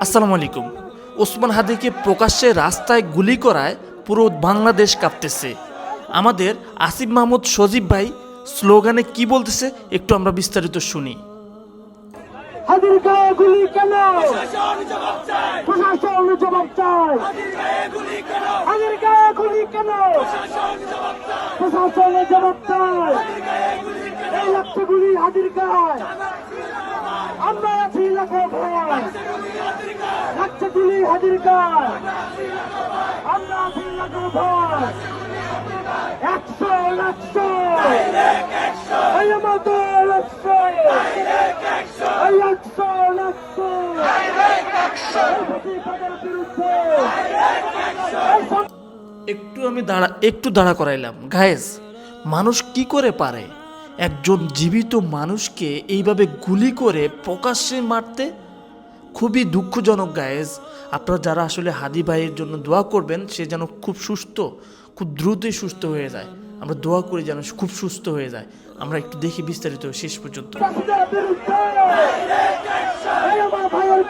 আসসালামু আলাইকুম। ওসমান হাদিকে প্রকাশ্যে রাস্তায় গুলি করায় পুরো বাংলাদেশ কাঁপতেছে। আমাদের আসিফ মাহমুদ সজীব ভাই স্লোগানে কি বলতেছে একটু আমরা বিস্তারিত শুনি। হাদির গায়ে গুলি কেন? প্রশাসন জবাব চায়। হাদির গায়ে গুলি কেন? প্রশাসন জবাব চায়। এই লাগছে গুলি হাদির গায়ে, আমরা আছি লাখো ভয়। লাগছে গুলি হাদির গায়ে, আমরা আছি লাখো ভয়। 100 এই আমাদের 100 একটু দাঁড়া করাইলাম। গায়েস, মানুষ কি করে পারে একজন জীবিত মানুষকে এইভাবে গুলি করে প্রকাশ্যে মারতে? খুবই দুঃখজনক গায়েস। আপনারা যারা আসলে হাদি ভাইয়ের জন্য দোয়া করবেন, সে যেন খুব দ্রুতই সুস্থ হয়ে যায়। আমরা দোয়া করি যেন খুব সুস্থ হয়ে যায়। আমরা একটু দেখি বিস্তারিত শেষ পর্যন্ত।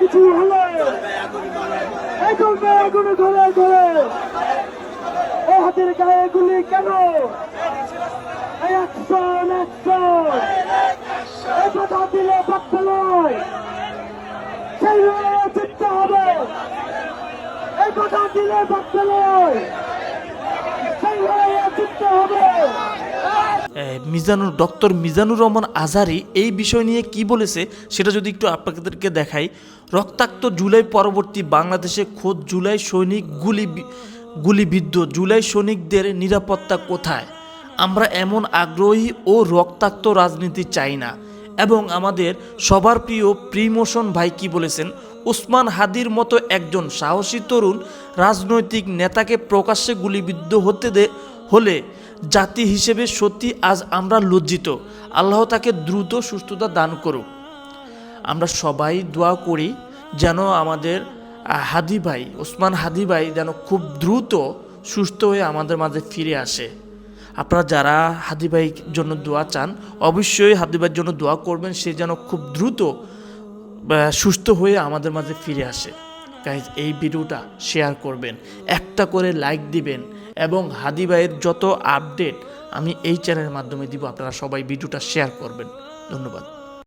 কিছু হলো ও হাতের গায়ে গুলি কেন? 100 এই কথা দিলে বাক্য নয়, সেই লড়াইয়ে জিততে হবে। এই কথা দিলে বাক্য নয়, সেই লড়াইয়ে জিততে হবে। ডক্টর মিজানুর রহমান আজহারি এই বিষয় নিয়ে কি বলেছে সেটা যদি একটু আপনাদেরকে দেখাই। রক্তাক্ত জুলাই পরবর্তী বাংলাদেশে খোদ জুলাই সৈনিক গুলিবিদ্ধ জুলাই সৈনিকদের নিরাপত্তা কোথায়? আমরা এমন আগ্রহী ও রক্তাক্ত রাজনীতি চাই না। এবং আমাদের সবার প্রিয় প্রিমোশন ভাই কি বলেছেন, ওসমান হাদির মতো একজন সাহসী তরুণ রাজনৈতিক নেতাকে প্রকাশ্যে গুলিবিদ্ধ হলে জাতি হিসেবে সত্যি আজ আমরা লজ্জিত। আল্লাহ তাকে দ্রুত সুস্থতা দান করুক। আমরা সবাই দোয়া করি যেন আমাদের হাদি ভাই, ওসমান হাদি ভাই যেন খুব দ্রুত সুস্থ হয়ে আমাদের মাঝে ফিরে আসে। আপনারা যারা হাদি ভাইয়ের জন্য দোয়া চান, অবশ্যই হাদি ভাইয়ের জন্য দোয়া করবেন, সে যেন খুব দ্রুত সুস্থ হয়ে আমাদের মাঝে ফিরে আসে। গাইজ, এই ভিডিওটা শেয়ার করবেন, একটা করে লাইক দিবেন এবং হাদি ভাইয়ের যত আপডেট আমি এই চ্যানেলের মাধ্যমে দিব, আপনারা সবাই ভিডিওটা শেয়ার করবেন। ধন্যবাদ।